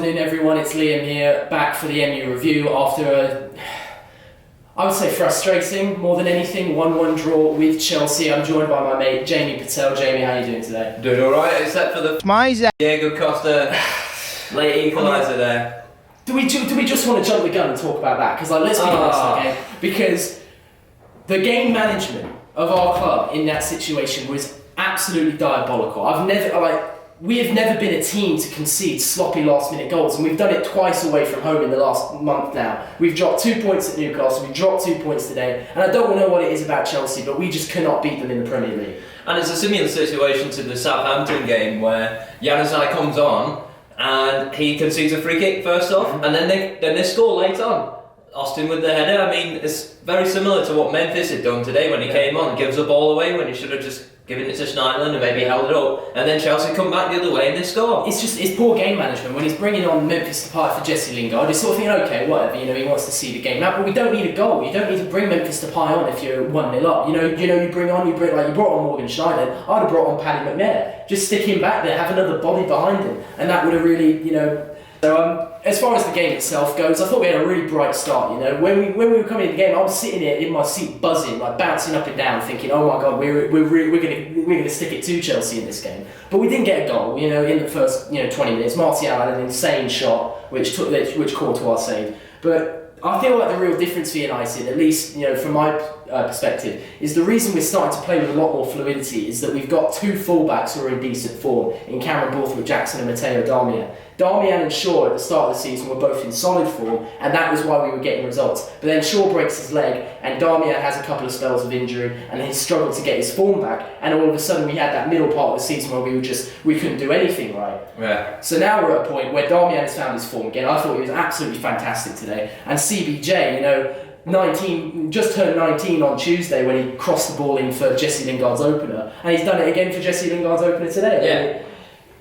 afternoon, everyone. It's Liam here, back for the MU review after a, I would say frustrating, more than anything, 1-1 draw with Chelsea. I'm joined by my mate, Jamie Patel. Jamie, how are you doing today? Doing alright, except for the Diego Costa late equaliser there. Do we just want to jump the gun and talk about that? Because let's be honest, okay? Because the game management of our club in that situation was absolutely diabolical. We have never been a team to concede sloppy last-minute goals, and we've done it twice away from home in the last month now. We've dropped 2 points at Newcastle, we've dropped 2 points today, and I don't know what it is about Chelsea, but we just cannot beat them in the Premier League. And it's a similar situation to the Southampton game where Januzaj comes on and he concedes a free kick first off, and then they score late on. Austin with the header. I mean, it's very similar to what Memphis had done today when he came on. Gives the ball away when he should have just given it to Schneiderlin and maybe held it up. And then Chelsea come back the other way and they score. It's poor game management. When he's bringing on Memphis Depay for Jesse Lingard, he's sort of thinking, okay, whatever, he wants to see the game out, but we don't need a goal. You don't need to bring Memphis Depay on if you're 1-0 up. You brought on Morgan Schneider. I'd have brought on Paddy McNair. Just stick him back there, have another body behind him, and that would have really, So as far as the game itself goes, I thought we had a really bright start. When we were coming in the game, I was sitting here in my seat buzzing, bouncing up and down, thinking, "Oh my God, we're gonna stick it to Chelsea in this game." But we didn't get a goal. In the first 20 minutes, Martial had an insane shot, which Courtois saved. But I feel like the real difference for United, at least from my perspective, is the reason we're starting to play with a lot more fluidity is that we've got two fullbacks who are in decent form in Cameron Borthwick-Jackson and Matteo Darmian. Darmian and Shaw at the start of the season were both in solid form, and that was why we were getting results. But then Shaw breaks his leg, and Darmian has a couple of spells of injury, and he struggled to get his form back. And all of a sudden, we had that middle part of the season where we couldn't do anything right. Yeah. So now we're at a point where Darmian has found his form again. I thought he was absolutely fantastic today, and CBJ, 19, just turned 19 on Tuesday when he crossed the ball in for Jesse Lingard's opener, and he's done it again for Jesse Lingard's opener today. Yeah.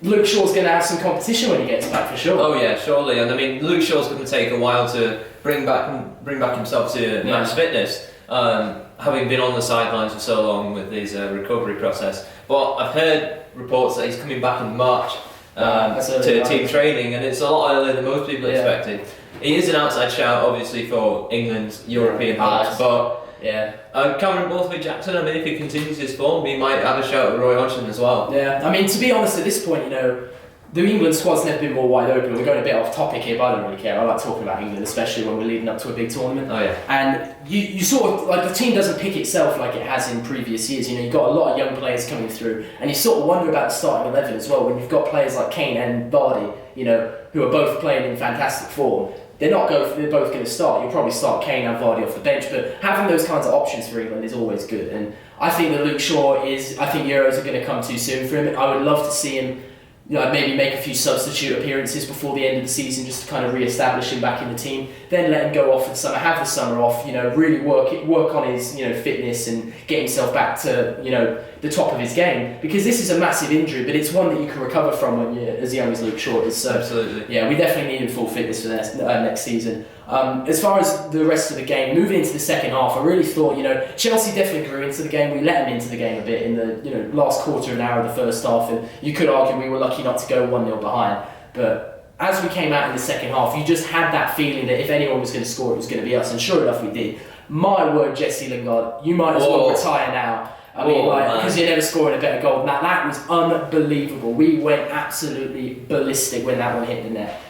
Luke Shaw's going to have some competition when he gets back for sure. Oh yeah, surely. And I mean, Luke Shaw's going to take a while to bring back himself to match fitness, having been on the sidelines for so long with his recovery process. But I've heard reports that he's coming back in March to team training, and it's a lot earlier than most people expected. He is an outside shout, obviously, for England's European hopes, but Cameron Borthwick-Jackson, if he continues his form, he might have a shout at Roy Hodgson as well. Yeah, to be honest, at this point, the England squad's never been more wide open. We're going a bit off topic here, but I don't really care. I like talking about England, especially when we're leading up to a big tournament. Oh yeah. And you sort of, the team doesn't pick itself like it has in previous years. You've got a lot of young players coming through, and you sort of wonder about the starting 11 as well, when you've got players like Kane and Vardy, who are both playing in fantastic form. They're both going to start. You'll probably start Kane and Vardy off the bench, but having those kinds of options for England is always good. And I think that Luke Shaw I think Euros are going to come too soon for him. I would love to see him maybe make a few substitute appearances before the end of the season, just to kind of re-establish him back in the team. Then let him go off for the summer, have the summer off, really work on his fitness and get himself back to the top of his game, because this is a massive injury, but it's one that you can recover from when you're as young as Luke Shaw is. So, absolutely. Yeah, we definitely need him full fitness for next season. As far as the rest of the game, moving into the second half, I really thought Chelsea definitely grew into the game. We let them into the game a bit in the last quarter of an hour of the first half, and you could argue we were lucky not to go 1-0 behind. But as we came out in the second half, you just had that feeling that if anyone was going to score, it was going to be us, and sure enough, we did. My word, Jesse Lingard, you might as well retire now. Because you're never scoring a better goal than that. That was unbelievable. We went absolutely ballistic when that one hit the net.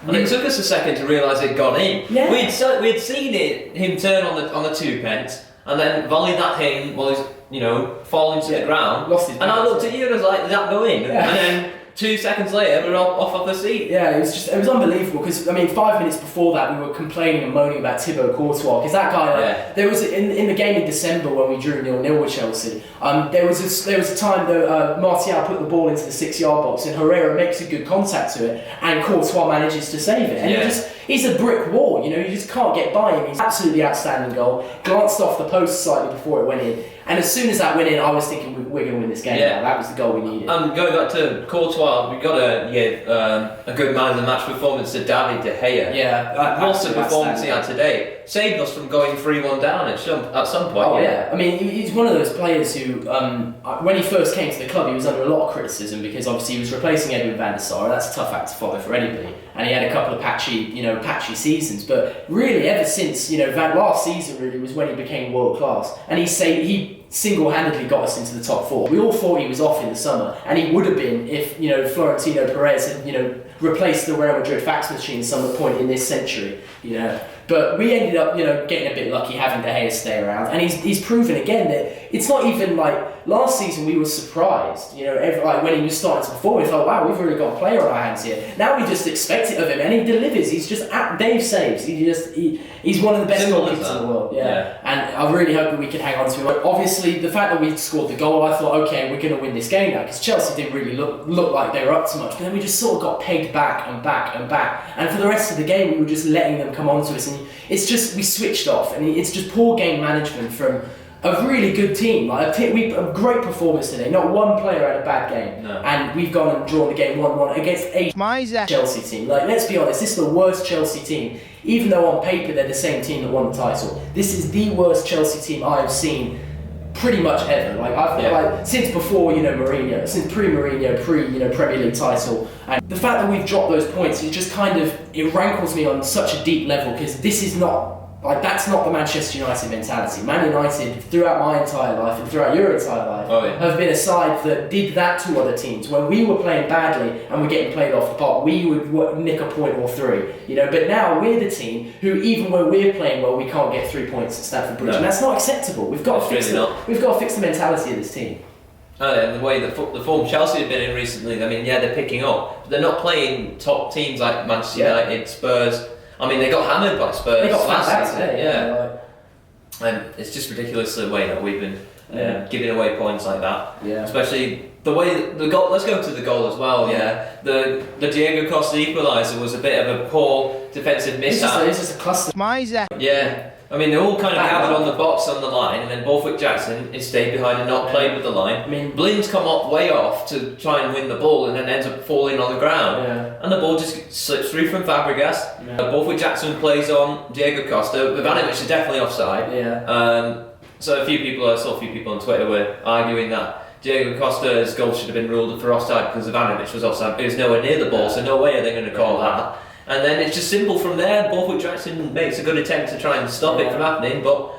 And it took us a second to realise it'd gone in. Yeah. We'd seen him turn on the two pence and then volley that in while he's falling to the ground. Lost his balance. And I looked at you and I was like, did that go in? Yeah. And then 2 seconds later, we're off of the seat. Yeah, it was unbelievable, because 5 minutes before that we were complaining and moaning about Thibaut Courtois, because that guy, there was in the game in December when we drew 0-0 with Chelsea, there was a time that Martial put the ball into the 6-yard box and Herrera makes a good contact to it and Courtois manages to save it, and he's a brick wall, you just can't get by him. He's absolutely outstanding goal, glanced off the post slightly before it went in, And as soon as that went in, I was thinking we're going to win this game. Yeah. That was the goal we needed. And going back to Courtois, we got a good man of the match performance to David De Gea. Yeah, What's the performance he had today? Saved us from going 3-1 down at some point. Oh yeah, I mean he's one of those players who, when he first came to the club, he was under a lot of criticism because obviously he was replacing Edwin van der Sar. That's a tough act to follow for anybody, and he had a couple of patchy seasons. But really, ever since last season really was when he became world class, and he single-handedly got us into the top 4. We all thought he was off in the summer, and he would have been if Florentino Perez had replaced the Real Madrid fax machine at some point in this century. But we ended up, getting a bit lucky having De Gea stay around, and he's proven again that it's not even like last season we were surprised, when he was starting to perform, we thought, wow, we've really got a player on our hands here. Now we just expect it of him, and he delivers. He's just Dave saves. He's one of the best goalkeepers in the world. Yeah, and I really hope that we can hang on to him. Obviously, the fact that we scored the goal, I thought, okay, we're going to win this game now because Chelsea didn't really look like they were up to much, but then we just sort of got pegged back and back and back, and for the rest of the game we were just letting them come onto us. And it's just we switched off, and it's just poor game management from a really good team. We a great performance today. Not one player had a bad game, no. And we've gone and drawn the game 1-1 against a Chelsea team. Let's be honest, this is the worst Chelsea team. Even though on paper they're the same team that won the title, this is the worst Chelsea team I have seen pretty much ever. Since before Mourinho, since pre-Mourinho, Premier League title, and the fact that we've dropped those points, it rankles me on such a deep level because this is not. That's not the Manchester United mentality. Man United, throughout my entire life and throughout your entire life, have been a side that did that to other teams. When we were playing badly and we're getting played off the park, we would nick a point or 3. But now we're the team who, even when we're playing well, we can't get 3 points at Stamford Bridge, and that's not acceptable. We've got to fix the mentality of this team. And the way the form Chelsea have been in recently, they're picking up, but they're not playing top teams like Manchester United, Spurs. They got hammered by Spurs. They got last season. And it's just ridiculous the way that we've been giving away points like that. Yeah. Especially the way the goal. Let's go to the goal as well. Yeah. The Diego Costa equaliser was a bit of a poor defensive mishap. It's just a cluster. Yeah. They all kind of gathered on the box on the line, and then Borthwick Jackson is stayed behind and not played with the line. Blind's come up way off to try and win the ball, and then ends up falling on the ground. Yeah. And the ball just slips through from Fabregas. Yeah. Borthwick Jackson plays on Diego Costa. Ivanovic is definitely offside. Yeah. So I saw a few people on Twitter were arguing that Diego Costa's goal should have been ruled for offside because Ivanovic was offside. He was nowhere near the ball, so no way are they going to call that. And then it's just simple from there. Borthwick Jackson makes a good attempt to try and stop it from happening, but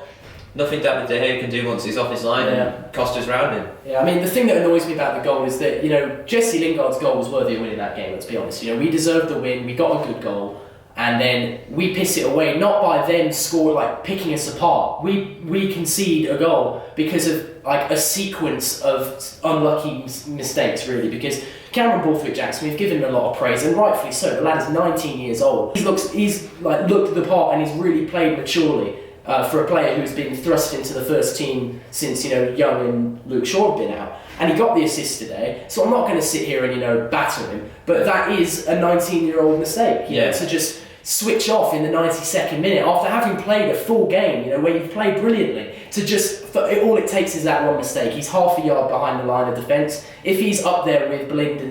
nothing David De Gea can do once he's off his line and Costa's round him. Yeah, the thing that annoys me about the goal is that, Jesse Lingard's goal was worthy of winning that game, let's be honest. We deserved the win, we got a good goal, and then we piss it away, not by them picking us apart. We concede a goal because of a sequence of unlucky mistakes, really, because Cameron Borthwick Jackson, we've given him a lot of praise, and rightfully so. The lad is 19 years old. He's looked the part, and he's really played maturely for a player who's been thrust into the first team since Young and Luke Shaw have been out. And he got the assist today, so I'm not going to sit here and battle him. But that is a 19-year-old mistake. To just switch off in the 92nd minute after having played a full game, where you've played brilliantly, all it takes is that one mistake. He's half a yard behind the line of defence. If he's up there with Blind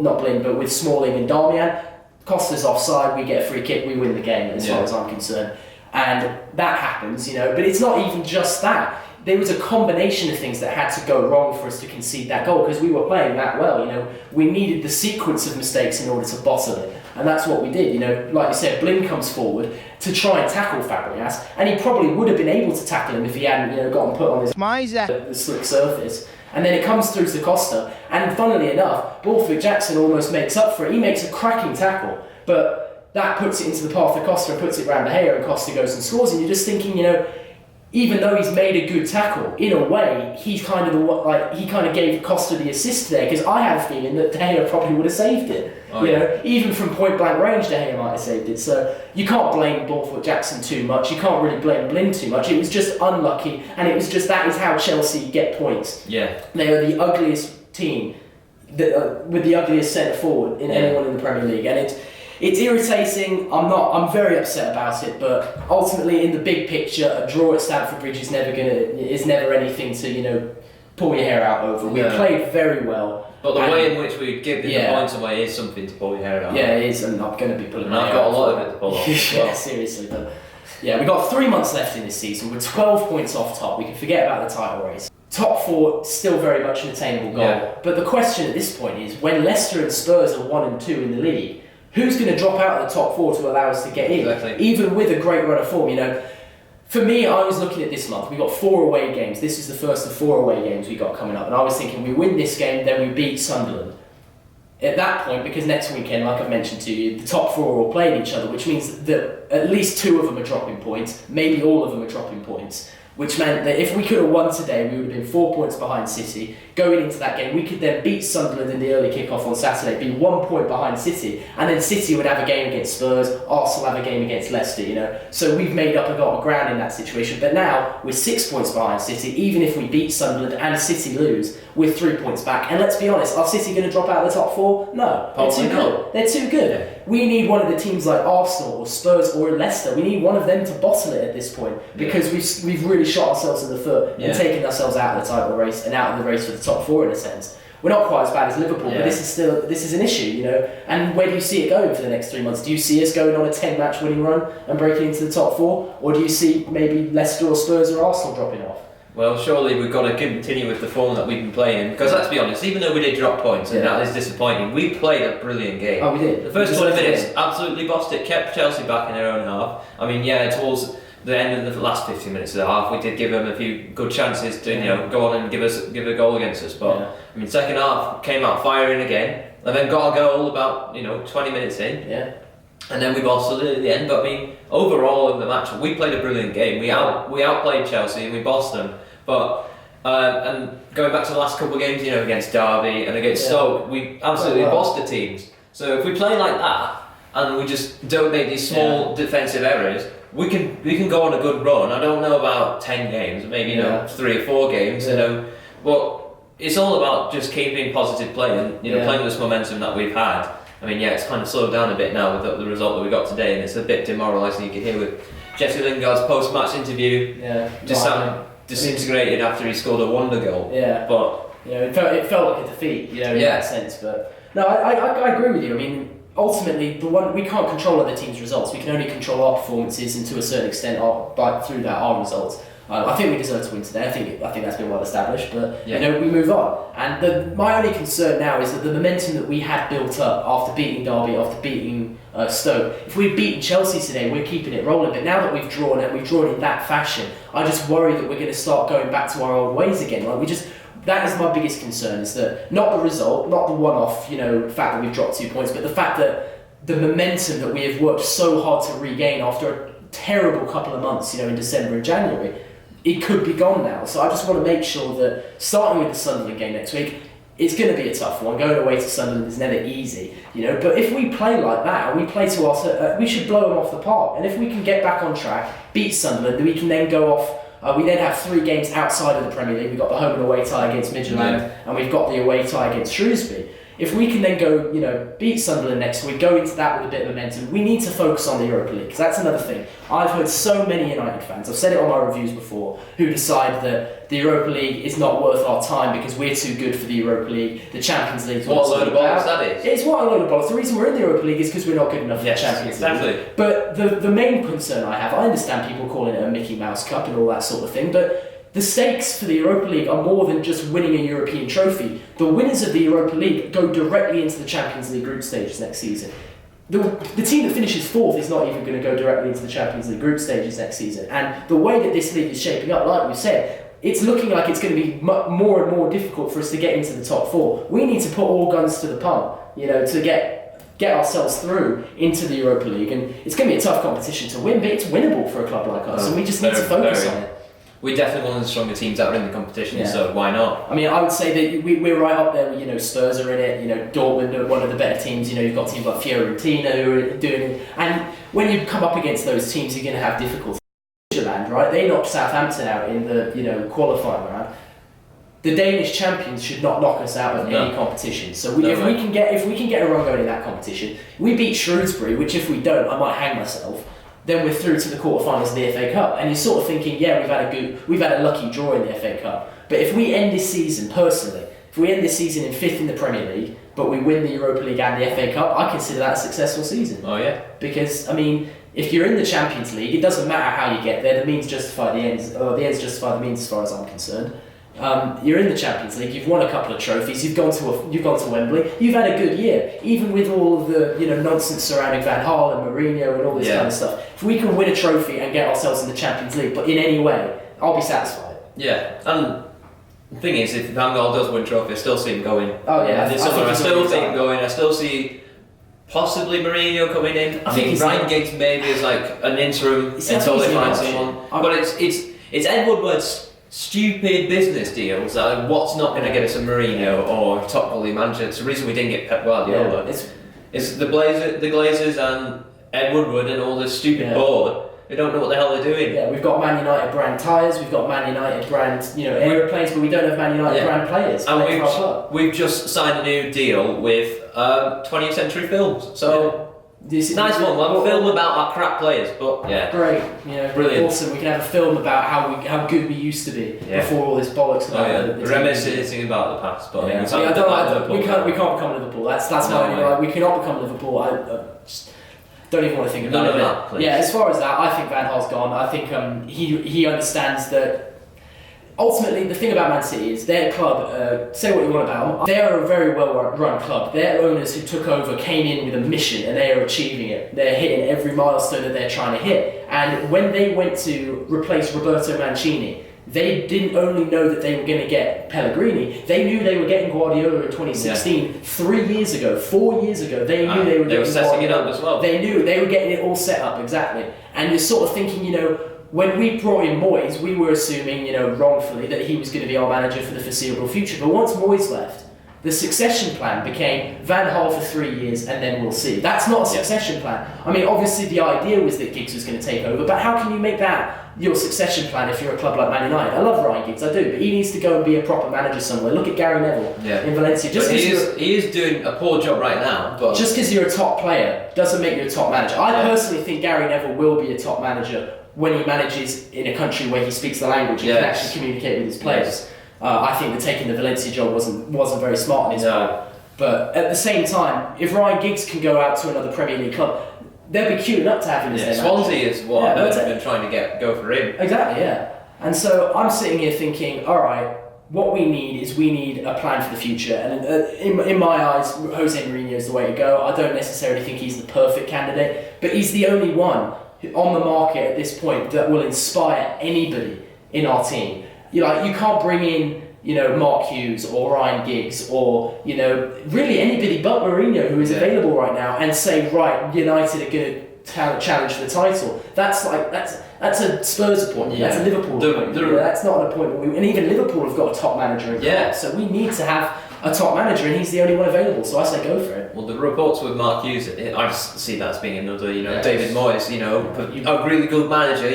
not Blind, but with Smalling and Darmian, Costa's offside, we get a free kick, we win the game as far as I'm concerned. And that happens, but it's not even just that. There was a combination of things that had to go wrong for us to concede that goal because we were playing that well. We needed the sequence of mistakes in order to bottle it, and that's what we did. Like you said, Blind comes forward to try and tackle Fabregas, and he probably would have been able to tackle him if he hadn't, gotten put on the slick surface. And then it comes through to Costa, and funnily enough, Borthwick Jackson almost makes up for it. He makes a cracking tackle, but that puts it into the path of Costa and puts it round De Gea, and Costa goes and scores. And you're just thinking, even though he's made a good tackle, in a way, he kind of gave Costa the assist there, because I have a feeling that De Gea probably would have saved it. Even from point blank range, De Gea might have saved it. So you can't blame Borthwick Jackson too much. You can't really blame Blind too much. It was just unlucky, and it was just that is how Chelsea get points. Yeah, they are the ugliest team, with the ugliest centre forward in anyone in the Premier League, and It's irritating. I'm very upset about it. But ultimately, in the big picture, a draw at Stamford Bridge is never anything to pull your hair out over. We played very well. But the way in which we give the points away is something to pull your hair out. Yeah, it is, and I'm going to be pulling my hair out. I've got a lot of it to pull off. Yeah, seriously. But yeah, we've got 3 months left in this season. We're 12 points off top. We can forget about the title race. Top 4, still very much an attainable goal. Yeah. But the question at this point is, when Leicester and Spurs are 1 and 2 in the league, who's going to drop out of the top 4 to allow us to get in? Exactly. Even with a great run of form, For me, I was looking at this month. We got 4 away games. This is the first of 4 away games we got coming up, and I was thinking we win this game, then we beat Sunderland. At that point, because next weekend, like I've mentioned to you, the top 4 are all playing each other, which means that at least 2 of them are dropping points, maybe all of them are dropping points. Which meant that if we could have won today, we would have been 4 points behind City. Going into that game, we could then beat Sunderland in the early kick-off on Saturday, be 1 point behind City, and then City would have a game against Spurs, Arsenal have a game against Leicester, So we've made up a lot of ground in that situation. But now, we're 6 points behind City, even if we beat Sunderland and City lose, we're 3 points back. And let's be honest, are City going to drop out of the top 4? No, they're too good. They're too good. We need one of the teams like Arsenal or Spurs or Leicester. We need one of them to bottle it at this point, because we've really shot ourselves in the foot and taken ourselves out of the title race and out of the race for the top 4 in a sense. We're not quite as bad as Liverpool, but this is an issue, And where do you see it going for the next 3 months? Do you see us going on a 10-match winning run and breaking into the top 4, or do you see maybe Leicester or Spurs or Arsenal dropping off? Well, surely we've got to continue with the form that we've been playing in, because let's be honest, even though we did drop points and that is disappointing, we played a brilliant game. Oh, we did. The first 20 minutes, absolutely bossed it, kept Chelsea back in their own half. I mean, towards the end of the last 15 minutes of the half, we did give them a few good chances to go on and give a goal against us. But I mean, second half came out firing again, and then got a goal about 20 minutes in. Yeah. And then we bossed it at the end. But I mean, overall of the match, we played a brilliant game. We outplayed Chelsea and we bossed them. But and going back to the last couple of games, against Derby and against Stoke, we absolutely bossed the teams. So if we play like that and we just don't make these small defensive errors, we can go on a good run. I don't know about 10 games, maybe 3 or 4 games, but it's all about just keeping positive play and playing this momentum that we've had. I mean, it's kind of slowed down a bit now with the result that we got today, and it's a bit demoralising. You can hear with Jesse Lingard's post-match interview, just sounded disintegrated after he scored a wonder goal. Yeah, but it felt like a defeat, in that sense. But no, I agree with you. I mean, ultimately, we can't control other teams' results. We can only control our performances, and to a certain extent, through that, our results. I think we deserve to win today. I think that's been well established. But we move on. And my only concern now is that the momentum that we had built up after beating Derby, after beating Stoke, if we'd beaten Chelsea today, we're keeping it rolling. But now that we've drawn in that fashion, I just worry that we're going to start going back to our old ways again. That is my biggest concern, is that not the result, not the one-off, fact that we've dropped 2 points, but the fact that the momentum that we have worked so hard to regain after a terrible couple of months, in December and January, it could be gone now. So I just want to make sure that, starting with the Sunderland game next week, it's going to be a tough one. Going away to Sunderland is never easy, But if we play like that and we play to us, we should blow them off the park. And if we can get back on track, beat Sunderland, we can then go off. We then have 3 games outside of the Premier League. We've got the home and away tie against Midtjylland, and we've got the away tie against Shrewsbury. If we can then go, beat Sunderland next week, go into that with a bit of momentum, we need to focus on the Europa League, because that's another thing. I've heard so many United fans, I've said it on my reviews before, who decide that the Europa League is not worth our time because we're too good for the Europa League, the Champions League. What a load of bollocks that is. It's what a load of bollocks. The reason we're in the Europa League is because we're not good enough for the Champions League. But the main concern I have, I understand people calling it a Mickey Mouse Cup and all that sort of thing, but the stakes for the Europa League are more than just winning a European trophy. The winners of the Europa League go directly into the Champions League group stages next season. The team that finishes 4th is not even going to go directly into the Champions League group stages next season. And the way that this league is shaping up, like we said, it's looking like it's going to be more and more difficult for us to get into the top 4. We need to put all guns to the pump, to get ourselves through into the Europa League. And it's going to be a tough competition to win, but it's winnable for a club like us, and we just need to focus on it. We're definitely one of the stronger teams that are in the competition, so why not? I mean, I would say that we're right up there. Spurs are in it. Dortmund are one of the better teams. You've got teams like Fiorentina who are doing it. And when you come up against those teams, you're going to have difficulty. Midtjylland, right? They knocked Southampton out in the qualifying round. the Danish champions should not knock us out of any competition. So if we can get a run going in that competition, we beat Shrewsbury, which if we don't, I might hang myself. Then we're through to the quarterfinals of the FA Cup, and you're sort of thinking, yeah, we've had a lucky draw in the FA Cup. But if we end this season, personally, if we end this season in 5th in the Premier League, but we win the Europa League and the FA Cup, I consider that a successful season. Oh yeah. Because I mean, if you're in the Champions League, it doesn't matter how you get there. The means justify the ends, or the ends justify the means, as far as I'm concerned. You're in the Champions League. You've won a couple of trophies. You've gone to Wembley. You've had a good year, even with all of the nonsense surrounding Van Gaal and Mourinho and all this kind of stuff. If we can win a trophy and get ourselves in the Champions League, but in any way, I'll be satisfied. Yeah, and the thing is, if Van Gaal does win a trophy, I still see him going. Oh yeah, I still see him going. I still see possibly Mourinho coming in. I think Ryan Giggs maybe is like an interim until they find someone. But it's Ed Woodward's stupid business deals. What's not going to get us a Mourinho or top quality manager? It's the reason we didn't get Pep Guardiola. Yeah, it's the Glazers and Ed Woodward and all this stupid board. They don't know what the hell they're doing. Yeah, we've got Man United brand tyres, we've got Man United brand aeroplanes, but we don't have Man United brand players. And we've just signed a new deal with 20th Century Films. So. Nice one. We'll have a film about our crap players, but great, brilliant. Awesome. We can have a film about how good we used to be before all this bollocks about the reminiscing about the past. But we can't become Liverpool. That's my only. We cannot become Liverpool. I just don't even want to think about it. That, please. Yeah, as far as that, I think Van Gaal's gone. I think he understands that. Ultimately, the thing about Man City is their club, say what you want about them, they are a very well-run club. Their owners who took over came in with a mission and they are achieving it. They're hitting every milestone that they're trying to hit. And when they went to replace Roberto Mancini, they didn't only know that they were going to get Pellegrini, they knew they were getting Guardiola in 2016. 3 years ago, 4 years ago, they knew they were getting setting it up as well. They knew they were getting it all set up, exactly. And you're sort of thinking, when we brought in Moyes, we were assuming, wrongfully, that he was going to be our manager for the foreseeable future. But once Moyes left, the succession plan became Van Gaal for 3 years and then we'll see. That's not a succession plan. I mean, obviously the idea was that Giggs was going to take over, but how can you make that your succession plan if you're a club like Man United? I love Ryan Giggs, I do, but he needs to go and be a proper manager somewhere. Look at Gary Neville in Valencia. He is doing a poor job right now. But just because you're a top player doesn't make you a top manager. I personally think Gary Neville will be a top manager when he manages in a country where he speaks the language and can actually communicate with his players. I think that taking the Valencia job wasn't very smart on his part. But at the same time, if Ryan Giggs can go out to another Premier League club, they'll be queuing up to have him as their manager. Swansea is what they've been trying to go for him. Exactly, yeah. And so I'm sitting here thinking, all right, what we need a plan for the future. And in my eyes, Jose Mourinho is the way to go. I don't necessarily think he's the perfect candidate, but he's the only one on the market at this point that will inspire anybody in our team. You can't bring in, Mark Hughes or Ryan Giggs or, really anybody but Mourinho who is available right now and say, right, United are going to challenge for the title. That's a Spurs appointment. That's a Liverpool appointment. That's not an appointment. And even Liverpool have got a top manager in club. So we need to have a top manager, and he's the only one available. So I say go for it. Well, the reports with Mark Hughes, I just see that as being another, David Moyes, a really good manager,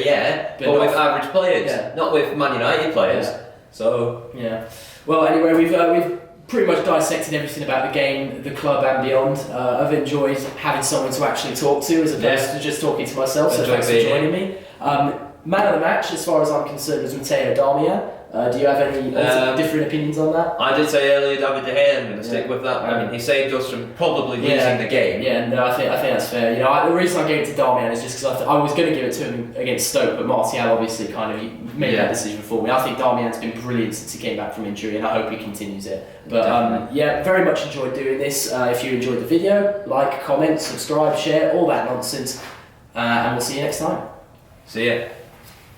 but with average players, not with Man United players. So Well, anyway, we've pretty much dissected everything about the game, the club, and beyond. I've enjoyed having someone to actually talk to as opposed to just talking to myself. So thanks for joining me. Man of the match, as far as I'm concerned, was Matteo Darmian. Do you have any different opinions on that? I did say earlier David De Gea. I'm going to stick with that. I mean, he saved us from probably losing the game. Yeah, no, I think that's fair. The reason I gave it to Darmian is just because I was going to give it to him against Stoke, but Martial obviously kind of made that decision for me. I think Darmian's been brilliant since he came back from injury, and I hope he continues it. But very much enjoyed doing this. If you enjoyed the video, like, comment, subscribe, share, all that nonsense, and we'll see you next time. See ya.